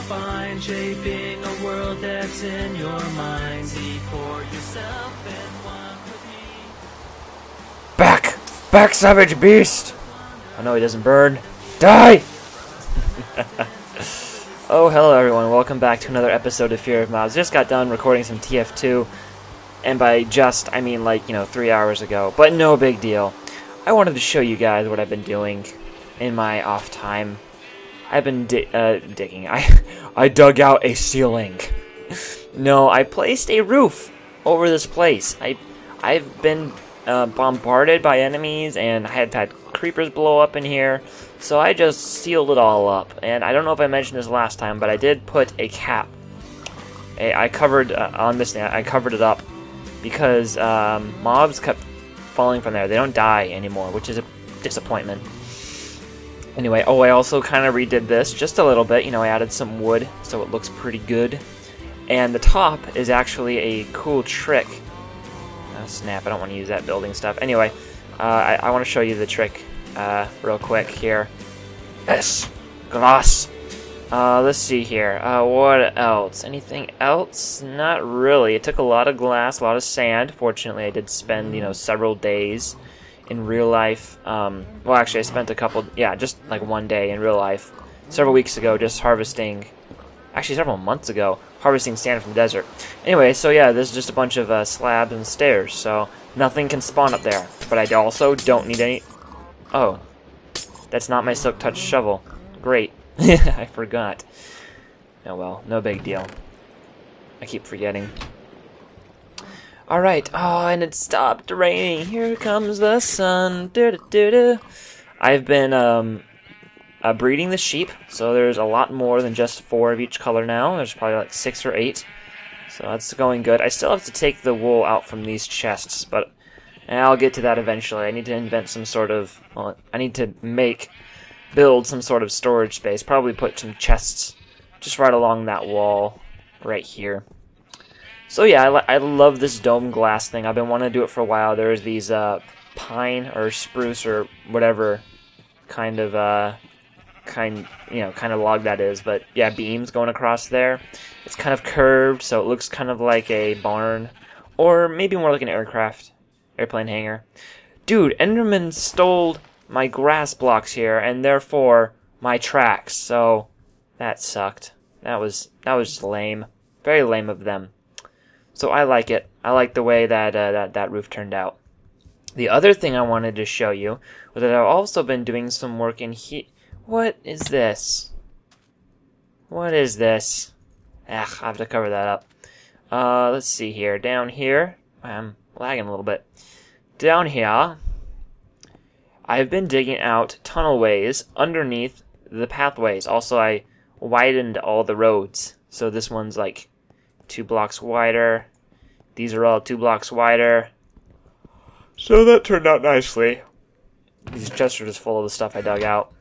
find, shaping a world that's in your mind. See for yourself and walk with me. Back! Back, savage beast! Oh no, he doesn't burn. Die! Oh, hello everyone. Welcome back to another episode of Fear of Mobs. Just got done recording some TF2. And by just, I mean like, 3 hours ago. But no big deal. I wanted to show you guys what I've been doing in my off time. I've been digging. I dug out a ceiling. No, I placed a roof over this place. I've been bombarded by enemies, and I have had creepers blow up in here, so I just sealed it all up. And I don't know if I mentioned this last time, but I did put a cap. I covered on this thing. I covered it up because mobs kept falling from there. They don't die anymore, which is a disappointment. Anyway, I also kind of redid this just a little bit. I added some wood so it looks pretty good. And the top is actually a cool trick. Oh, snap, I don't want to use that building stuff. Anyway, I want to show you the trick real quick here. Yes, glass. Let's see here. What else? Anything else? Not really. It took a lot of glass, a lot of sand. Fortunately, I did spend, several days in real life. Well, actually, I spent just like one day in real life, several weeks ago, just harvesting, actually several months ago, harvesting sand from the desert. Anyway, so yeah, this is just a bunch of slabs and stairs, so nothing can spawn up there. But I also don't need any... Oh, that's not my Silk Touch shovel. Great. I forgot. Oh well, no big deal. I keep forgetting. Alright, and it stopped raining. Here comes the sun. I've been breeding the sheep, so there's a lot more than just 4 of each color now. There's probably like 6 or 8. So that's going good. I still have to take the wool out from these chests, but I'll get to that eventually. I need to invent some sort of... Well, I need to build some sort of storage space. Probably put some chests just right along that wall right here. So yeah, I love this dome glass thing. I've been wanting to do it for a while. There's these pine or spruce or whatever kind of log that is, but yeah, beams going across there. It's kind of curved, so it looks kind of like a barn, or maybe more like an airplane hangar. Dude, Enderman stole my grass blocks here, and therefore my tracks. So that sucked. That was just lame. Very lame of them. So I like it. I like the way that that roof turned out. The other thing I wanted to show you was that I've also been doing some work in here. What is this? What is this? I have to cover that up. Let's see here. Down here, I'm lagging a little bit. Down here, I've been digging out tunnelways underneath the pathways. Also, I widened all the roads. So this one's like 2 blocks wider. These are all 2 blocks wider. So that turned out nicely. These chests are just full of the stuff I dug out.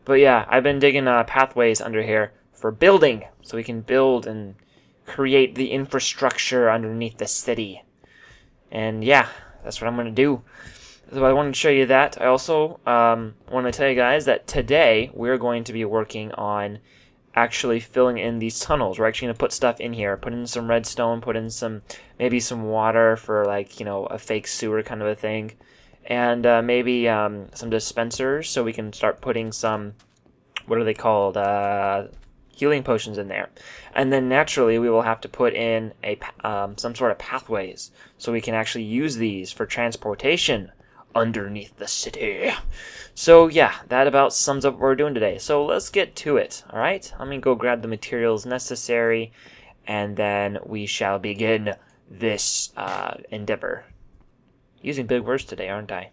But yeah, I've been digging pathways under here for building. So we can build and create the infrastructure underneath the city. And yeah, that's what I'm going to do. So I wanted to show you that. I also want to tell you guys that today we're going to be working on actually filling in these tunnels. We're actually going to put stuff in here, put in some redstone, put in maybe some water for like, a fake sewer kind of a thing, and maybe some dispensers so we can start putting some, what are they called, healing potions in there. And then naturally we will have to put in some sort of pathways so we can actually use these for transportation underneath the city. So yeah, that about sums up what we're doing today. So let's get to it, alright? Let me go grab the materials necessary, and then we shall begin this endeavor. Using big words today, aren't I?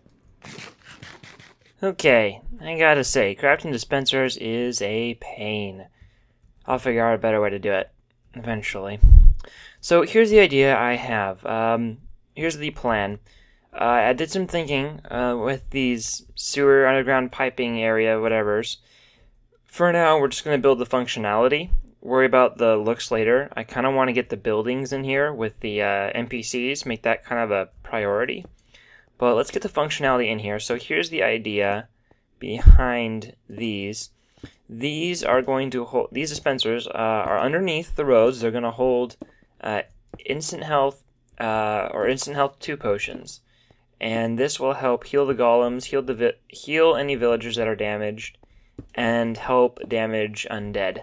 Okay, I gotta say, crafting dispensers is a pain. I'll figure out a better way to do it, eventually. So here's the idea I have. Here's the plan. I did some thinking with these sewer underground piping area whatevers. For now, we're just going to build the functionality. Worry about the looks later. I kind of want to get the buildings in here with the NPCs, make that kind of a priority. But let's get the functionality in here. So here's the idea behind these. These are going to hold. These dispensers are underneath the roads. They're going to hold instant health or instant health 2 potions, and this will help heal the golems, heal any villagers that are damaged, and help damage undead.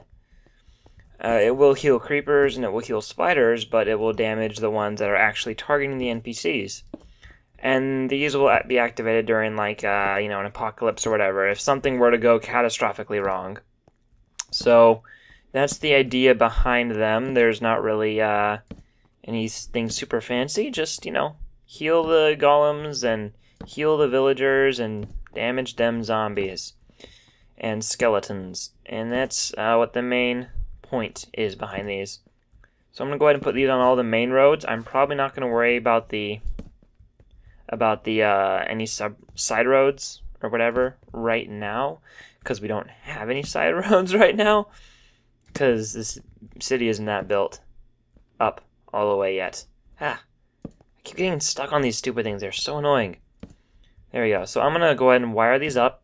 It will heal creepers and it will heal spiders, but it will damage the ones that are actually targeting the NPCs. And these will be activated during, like, an apocalypse or whatever, if something were to go catastrophically wrong. So, that's the idea behind them. There's not really anything super fancy, just, heal the golems and heal the villagers and damage them zombies and skeletons. And that's what the main point is behind these. So I'm going to go ahead and put these on all the main roads. I'm probably not going to worry about the any side roads or whatever right now, because we don't have any side roads right now, because this city isn't that built up all the way yet. I keep getting stuck on these stupid things. They're so annoying. There we go. So I'm going to go ahead and wire these up,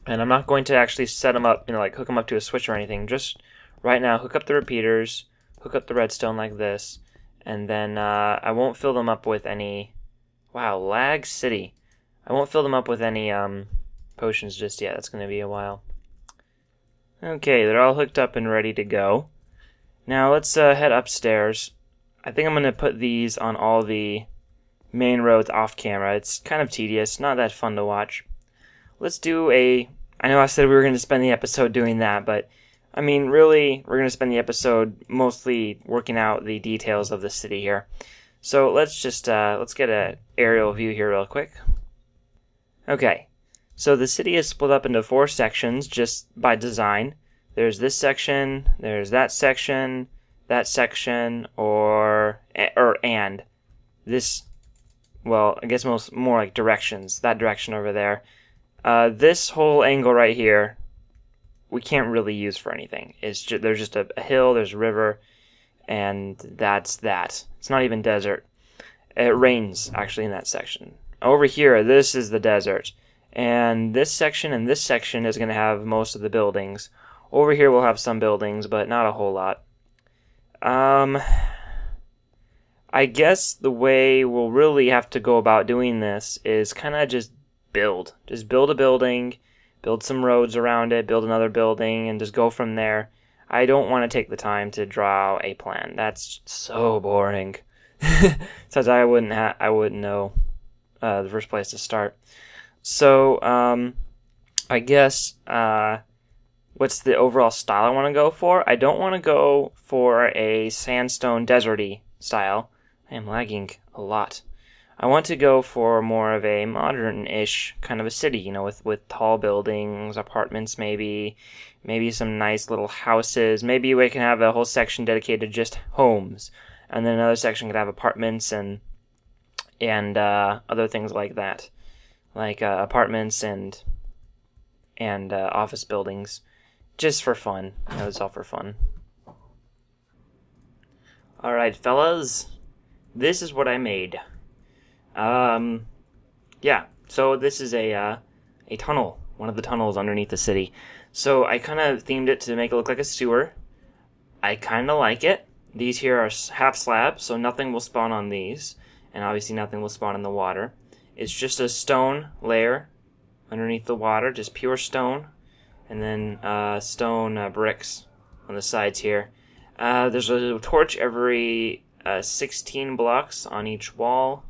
and I'm not going to actually set them up, hook them up to a switch or anything. Just right now, hook up the repeaters, hook up the redstone like this, and then I won't fill them up with any... Wow, lag city. I won't fill them up with any potions just yet. That's going to be a while. Okay, they're all hooked up and ready to go. Now let's head upstairs. I think I'm going to put these on all the main roads off camera. It's kind of tedious, not that fun to watch. Let's do I know I said we were going to spend the episode doing that, but I mean, really, we're going to spend the episode mostly working out the details of the city here. So let's just, let's get an aerial view here real quick. Okay, so the city is split up into 4 sections just by design. There's this section, there's that section, and this, well, I guess more like directions, that direction over there. This whole angle right here, we can't really use for anything. There's just a hill, there's a river, and that's that. It's not even desert. It rains, actually, in that section. Over here, this is the desert. And this section is going to have most of the buildings. Over here, we'll have some buildings, but not a whole lot. I guess the way we'll really have to go about doing this is kind of just build. Just build a building, build some roads around it, build another building, and just go from there. I don't want to take the time to draw a plan. That's so boring. Since I wouldn't know the first place to start. So I guess what's the overall style I want to go for? I don't want to go for a sandstone deserty style. I am lagging a lot. I want to go for more of a modern-ish kind of a city, with tall buildings, apartments maybe some nice little houses. Maybe we can have a whole section dedicated to just homes, and then another section could have apartments and other things like that, like apartments and office buildings, just for fun. It's all for fun. All right, fellas, this is what I made. Yeah, so this is a tunnel, one of the tunnels underneath the city. So I kind of themed it to make it look like a sewer. I kind of like it. These here are half slabs, so nothing will spawn on these, and obviously nothing will spawn in the water. It's just a stone layer underneath the water, just pure stone, and then stone bricks on the sides here. There's a torch every 16 blocks on each wall,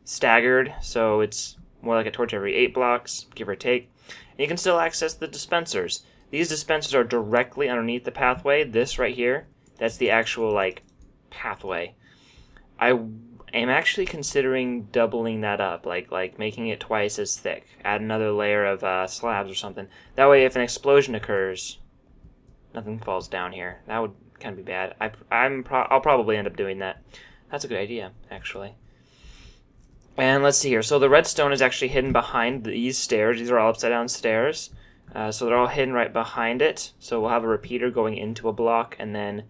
staggered, so it's more like a torch every 8 blocks, give or take. And you can still access the dispensers. These dispensers are directly underneath the pathway. This right here, that's the actual, pathway. I am actually considering doubling that up, like making it twice as thick. Add another layer of slabs or something. That way, if an explosion occurs, nothing falls down here. That would kind of be bad. I'll probably end up doing that. That's a good idea, actually. And let's see here. So the redstone is actually hidden behind these stairs. These are all upside down stairs. So they're all hidden right behind it. So we'll have a repeater going into a block and then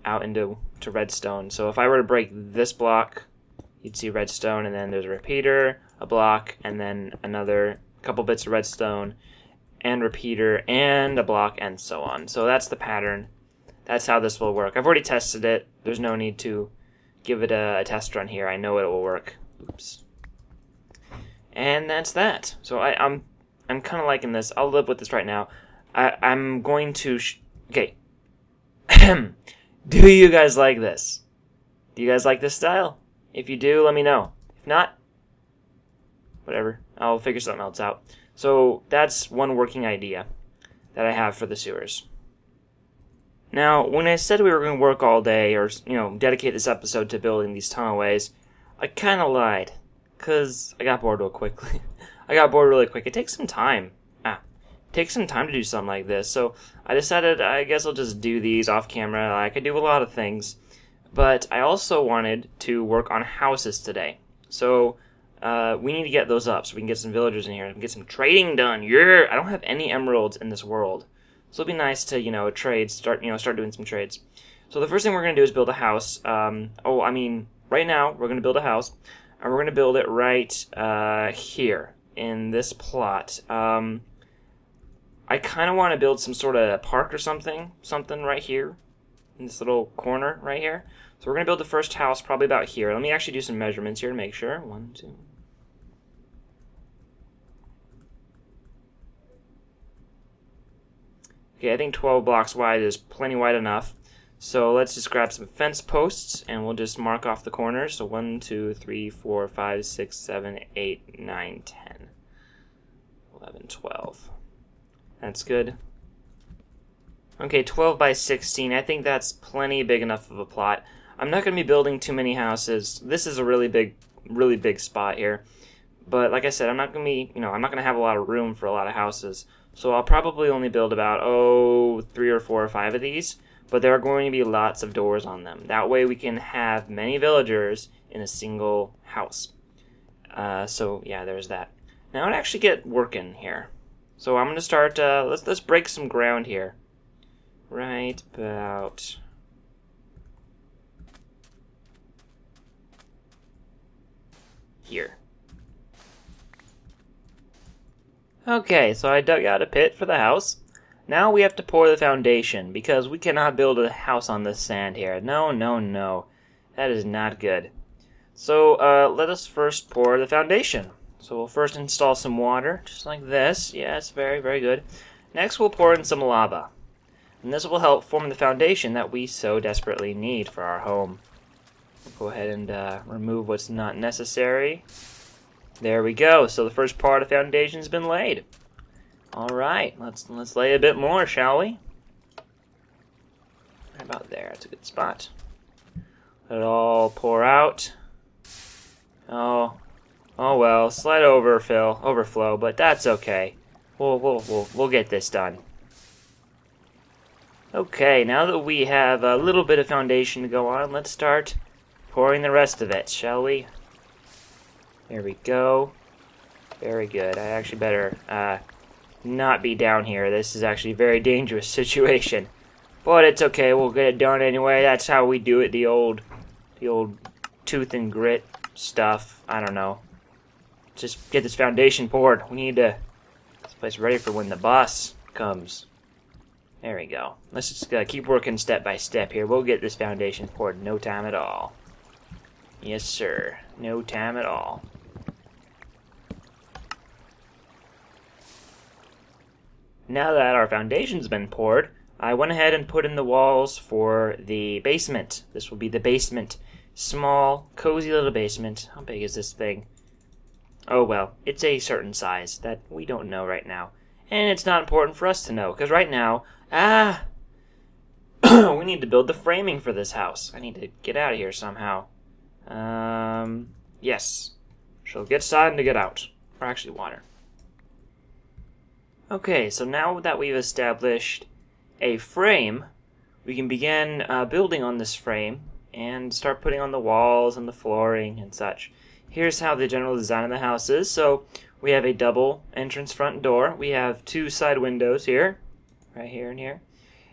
out into redstone. So if I were to break this block, you'd see redstone, and then there's a repeater, a block, and then another couple bits of redstone. and repeater and a block and so on. So that's the pattern. That's how this will work. I've already tested it. There's no need to give it a test run here. I know it will work. Oops. And that's that. So I'm kind of liking this. I'll live with this right now. I'm going to... Okay. Do you guys like this? Do you guys like this style? If you do, let me know. If not, whatever. I'll figure something else out. So that's one working idea that I have for the sewers. Now, when I said we were going to work all day, or, dedicate this episode to building these tunnelways, I kind of lied. Because I got bored real quickly. I got bored really quick. It takes some time. It takes some time to do something like this. So I decided I guess I'll just do these off camera. I could do a lot of things. But I also wanted to work on houses today. So we need to get those up so we can get some villagers in here and get some trading done. Yeah! I don't have any emeralds in this world. So it'll be nice to, trade, start doing some trades. So the first thing we're going to do is build a house. Right now we're going to build a house. And we're going to build it right here in this plot. I kind of want to build some sort of park or something right here in this little corner right here. So we're going to build the first house probably about here. Let me actually do some measurements here to make sure. 1, 2. Okay, I think 12 blocks wide is plenty wide enough. So let's just grab some fence posts and we'll just mark off the corners. So 1, 2, 3, 4, 5, 6, 7, 8, 9, 10, 11, 12. That's good. Okay, 12 by 16. I think that's plenty big enough of a plot. I'm not going to be building too many houses. This is a really big spot here. But like I said, I'm not going to be, I'm not going to have a lot of room for a lot of houses. So I'll probably only build about, 3 or 4 or 5 of these. But there are going to be lots of doors on them. That way we can have many villagers in a single house. So yeah, there's that. Now I'd actually get working here. So I'm going to start, let's break some ground here. Right about here. Okay, so I dug out a pit for the house. Now we have to pour the foundation, because we cannot build a house on this sand here. No, no, no. That is not good. So, let us first pour the foundation. So we'll first install some water, just like this. Yes, very, very good. Next we'll pour in some lava. And this will help form the foundation that we so desperately need for our home. We'll go ahead and remove what's not necessary. There we go. So the first part of the foundation's been laid. Alright, let's lay a bit more, shall we? Right about there, that's a good spot. Let it all pour out. Oh well, slight overflow, but that's okay. We'll get this done. Okay, now that we have a little bit of foundation to go on, let's start pouring the rest of it, shall we? There we go. Very good. I actually better not be down here. This is actually a very dangerous situation. But it's okay, we'll get it done anyway. That's how we do it, the old tooth and grit stuff. I don't know. Just get this foundation poured. We need to get this place ready for when the boss comes. There we go. Let's just keep working step by step here. We'll get this foundation poured in no time at all. Yes, sir. No time at all. Now that our foundation's been poured, I went ahead and put in the walls for the basement. This will be the basement. Small, cozy little basement. How big is this thing? Oh well, it's a certain size that we don't know right now. And it's not important for us to know, because right now, we need to build the framing for this house. I need to get out of here somehow. Yes. She'll get sun to get out. Or actually water. Okay, so now that we've established a frame, we can begin building on this frame and start putting on the walls and the flooring and such. Here's how the general design of the house is. So we have a double entrance front door. We have 2 side windows here, right here and here.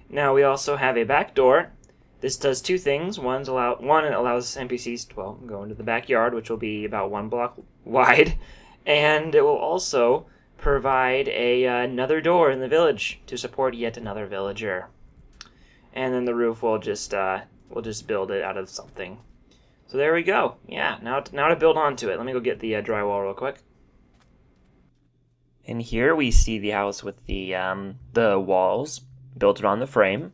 Now we also have a back door. This does 2 things. One, it allows NPCs to go into the backyard, which will be about 1 block wide, and it will also provide another door in the village to support yet another villager. And then the roof we'll just build it out of something. So there we go. Yeah, now to build onto it. Let me go get the drywall real quick. And here we see the house with the walls built around the frame.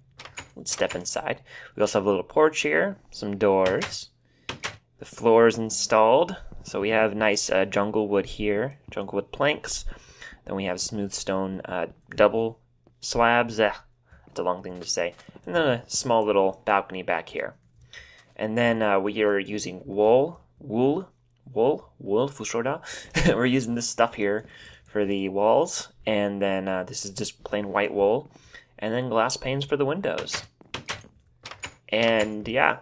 Let's step inside. We also have a little porch here, some doors. The floor is installed. So we have nice jungle wood here, jungle wood planks. Then we have smooth stone double slabs. It's a long thing to say. And then a small little balcony back here. And then we are using wool, fushoda. We're using this stuff here for the walls. And then this is just plain white wool. And then glass panes for the windows. And yeah,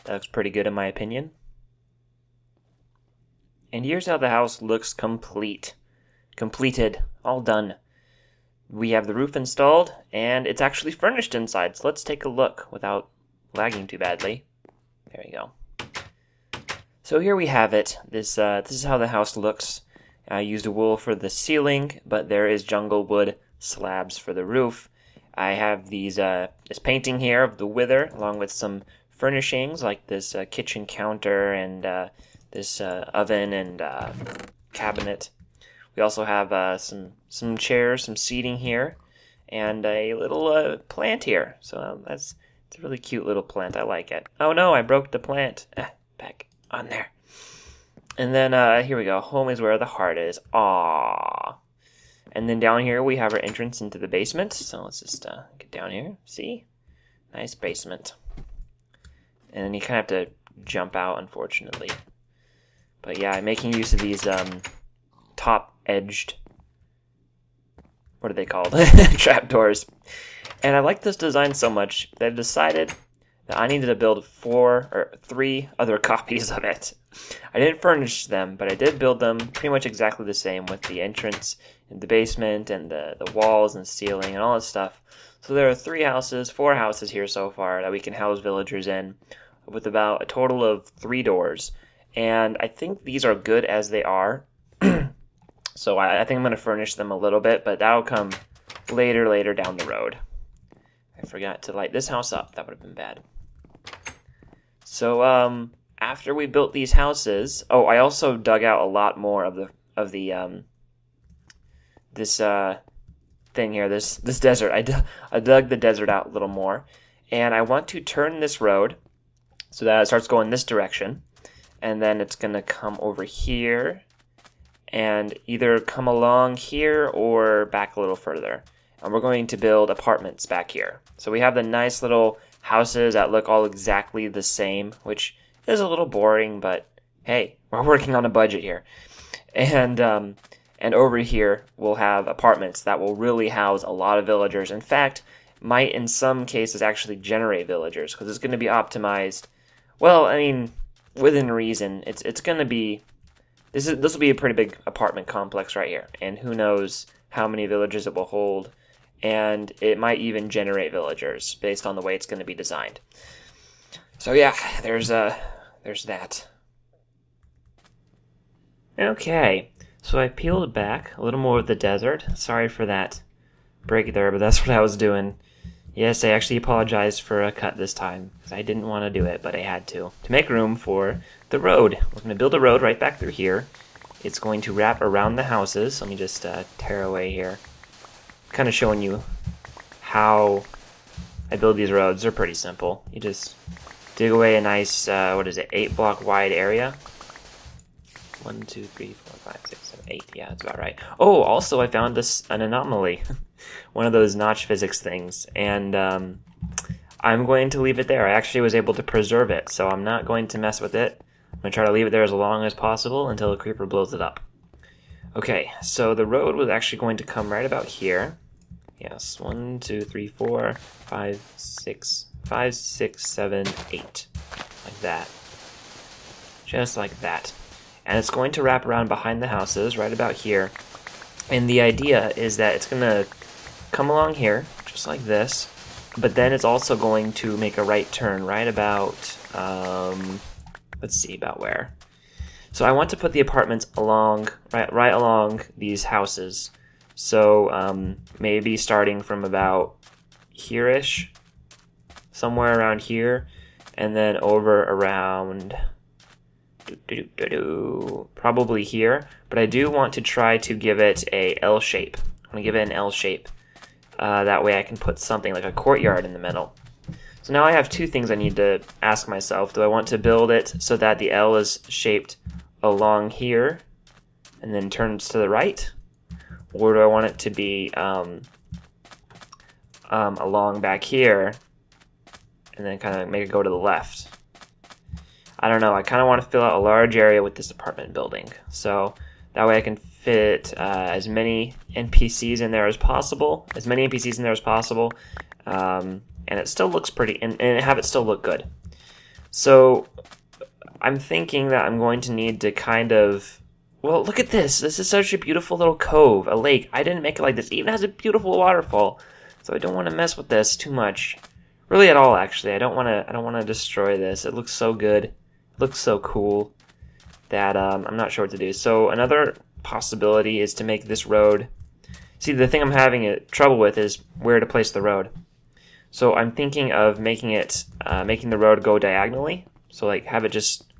that looks pretty good in my opinion. And here's how the house looks completed, all done. We have the roof installed, and it's actually furnished inside, so let's take a look without lagging too badly. There we go. So here we have it. This is how the house looks. I used wool for the ceiling, but there is jungle wood slabs for the roof. I have this painting here of the wither, along with some furnishings like this kitchen counter and this oven and cabinet. We also have some chairs, some seating here, and a little plant here. So it's a really cute little plant. I like it. Oh no, I broke the plant. Back on there. And then here we go. Home is where the heart is. Aww. And then down here we have our entrance into the basement. So let's just get down here. See? Nice basement. And then you kind of have to jump out, unfortunately. But yeah, I'm making use of these top-edged, what are they called? Trapdoors. And I like this design so much that I decided that I needed to build 3 other copies of it. I didn't furnish them, but I did build them pretty much exactly the same with the entrance and the basement and the walls and ceiling and all that stuff. So there are 4 houses here so far that we can house villagers in, with about a total of 3 doors. And I think these are good as they are. So I think I'm going to furnish them a little bit, but that'll come later down the road. I forgot to light this house up. That would have been bad. So after we built these houses, I also dug out a lot more of this thing here, this desert. I dug the desert out a little more, and I want to turn this road so that it starts going this direction, and then it's gonna come over here and either come along here or back a little further. And we're going to build apartments back here. So we have the nice little houses that look all exactly the same, which is a little boring, but hey, we're working on a budget here. And over here we'll have apartments that will really house a lot of villagers. In fact, might in some cases actually generate villagers, because it's going to be optimized. Well, I mean, within reason. It's going to be this will be a pretty big apartment complex right here, and who knows how many villagers it will hold, and it might even generate villagers based on the way it's going to be designed. So yeah, there's that. Okay, so I peeled back a little more of the desert. Sorry for that break there, but that's what I was doing. Yes, I actually apologized for a cut this time, because I didn't want to do it, but I had to make room for the road. We're going to build a road right back through here. It's going to wrap around the houses. Let me just tear away here. Kind of showing you how I build these roads. They're pretty simple. You just dig away a nice, 8-block wide area. 1, 2, 3, 4, 5, 6, 7, 8. Yeah, that's about right. Oh, also I found an anomaly. One of those notch physics things. And I'm going to leave it there. I actually was able to preserve it, so I'm not going to mess with it. I'm going to try to leave it there as long as possible until the creeper blows it up. Okay, so the road was actually going to come right about here. Yes, 1, 2, 3, 4, 5, 6, 7, 8. Like that. Just like that. And it's going to wrap around behind the houses right about here. And the idea is that it's going to come along here, just like this. But then it's also going to make a right turn right about, let's see, about where? So I want to put the apartments right along these houses. So maybe starting from about here-ish, somewhere around here, and then over around probably here. But I do want to try to give it a L shape. I'm going to give it an L shape. That way I can put something like a courtyard in the middle. So now I have two things I need to ask myself. Do I want to build it so that the L is shaped along here and then turns to the right? Or do I want it to be along back here and then kind of make it go to the left? I don't know. I kind of want to fill out a large area with this apartment building. So that way I can fit as many NPCs in there as possible. And it still looks pretty, and have it still look good. So I'm thinking that I'm going to need to kind of, well, look at this. This is such a beautiful little cove, a lake. I didn't make it like this. It even has a beautiful waterfall. So I don't want to mess with this too much. Really at all, actually. I don't want to destroy this. It looks so good. It looks so cool that I'm not sure what to do. So another possibility is to make this road. See, the thing I'm having trouble with is where to place the road. So I'm thinking of making the road go diagonally. So like have it just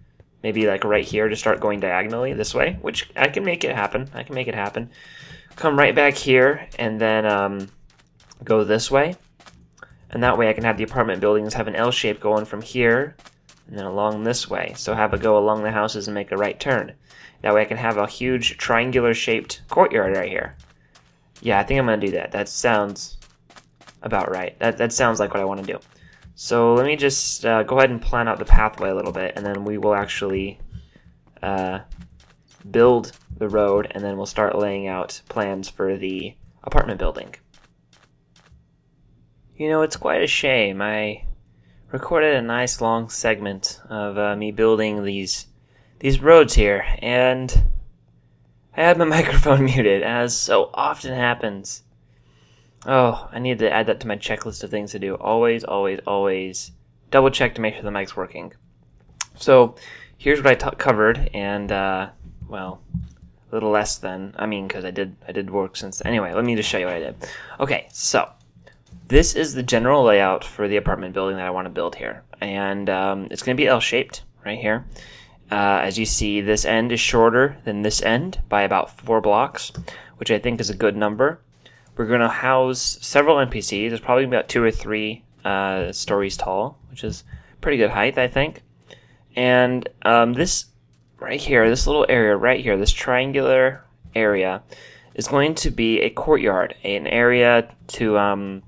maybe like right here to start going diagonally this way, which I can make it happen. Come right back here and then go this way. And that way I can have the apartment buildings have an L shape going from here and then along this way. So have it go along the houses and make a right turn. That way I can have a huge triangular shaped courtyard right here. Yeah, I think I'm going to do that. That sounds about right. That sounds like what I want to do. So let me just go ahead and plan out the pathway a little bit, and then we will actually build the road, and then we'll start laying out plans for the apartment building. You know, it's quite a shame. I recorded a nice long segment of me building these roads here, and I had my microphone muted, as so often happens. Oh, I need to add that to my checklist of things to do. Always double check to make sure the mic's working. So here's what I covered, and well, a little less than, because I did work since. Anyway, let me just show you what I did. Okay, so this is the general layout for the apartment building that I want to build here, and it's going to be L-shaped right here. As you see, this end is shorter than this end by about 4 blocks, which I think is a good number. We're going to house several NPCs. There's probably about 2 or 3 stories tall, which is pretty good height, I think. And this right here, this little area right here, this triangular area, is going to be a courtyard, an area to, well,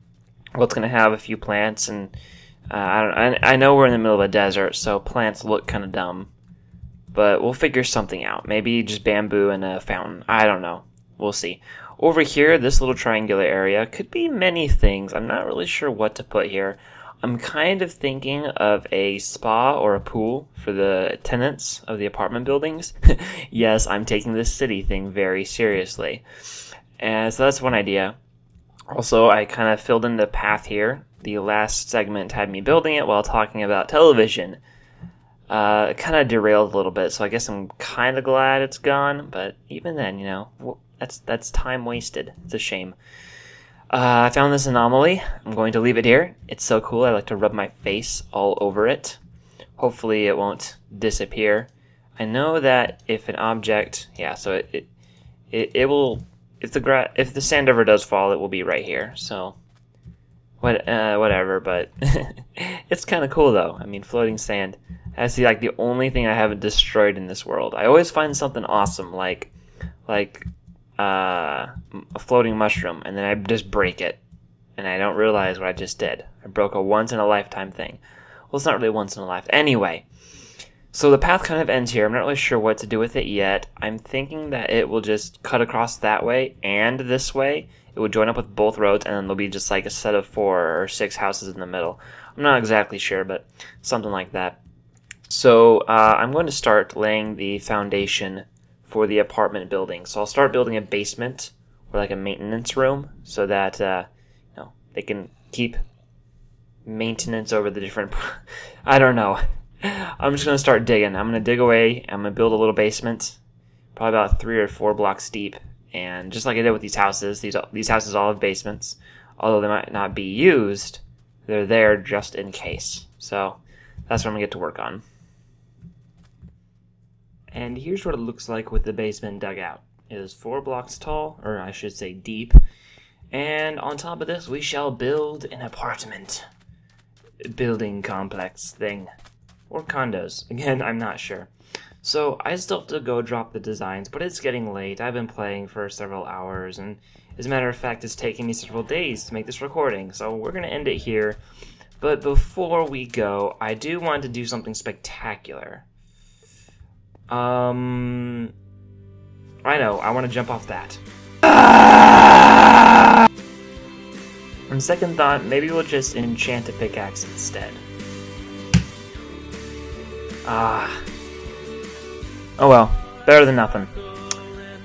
it's going to have a few plants, and I know we're in the middle of a desert, so plants look kind of dumb. But we'll figure something out. Maybe just bamboo and a fountain. I don't know. We'll see. Over here, this little triangular area could be many things. I'm not really sure what to put here. I'm kind of thinking of a spa or a pool for the tenants of the apartment buildings. Yes, I'm taking this city thing very seriously. And so that's one idea. Also, I kind of filled in the path here. The last segment had me building it while talking about television. It kind of derailed a little bit, so I guess I'm kind of glad it's gone, but even then, you know, that's time wasted. It's a shame. I found this anomaly. I'm going to leave it here. It's so cool. I like to rub my face all over it. Hopefully it won't disappear. I know that if an object, yeah, so it will, if the sand ever does fall, it will be right here. So whatever, but it's kind of cool though. I mean, floating sand. That's like the only thing I haven't destroyed in this world. I always find something awesome, like a floating mushroom, and then I just break it, and I don't realize what I just did. I broke a once-in-a-lifetime thing. Well, it's not really once in a lifetime. Anyway, so the path kind of ends here. I'm not really sure what to do with it yet. I'm thinking that it will just cut across that way and this way. It would join up with both roads, and then there'll be just like a set of 4 or 6 houses in the middle. I'm not exactly sure, but something like that. So I'm going to start laying the foundation for the apartment building. So I'll start building a basement or like a maintenance room so that they can keep maintenance over the different. I don't know. I'm just gonna start digging. I'm gonna dig away. I'm gonna build a little basement, probably about 3 or 4 blocks deep. And just like I did with these houses, these houses all have basements. Although they might not be used, they're there just in case. So that's what I'm gonna get to work on. And here's what it looks like with the basement dug out. It is 4 blocks tall, or I should say deep. And on top of this, we shall build an apartment building complex thing. Or condos. Again, I'm not sure. So I still have to go drop the designs, but it's getting late. I've been playing for several hours, and as a matter of fact, it's taking me several days to make this recording. So we're going to end it here. But before we go, I do want to do something spectacular. I know, I want to jump off that. On second thought, maybe we'll just enchant a pickaxe instead. Oh well, better than nothing.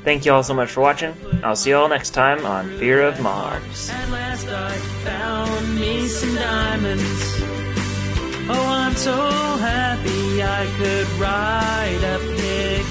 Thank you all so much for watching. I'll see you all next time on Fear of Mars. At last I found me some diamonds. Oh, I'm so happy I could ride a pig.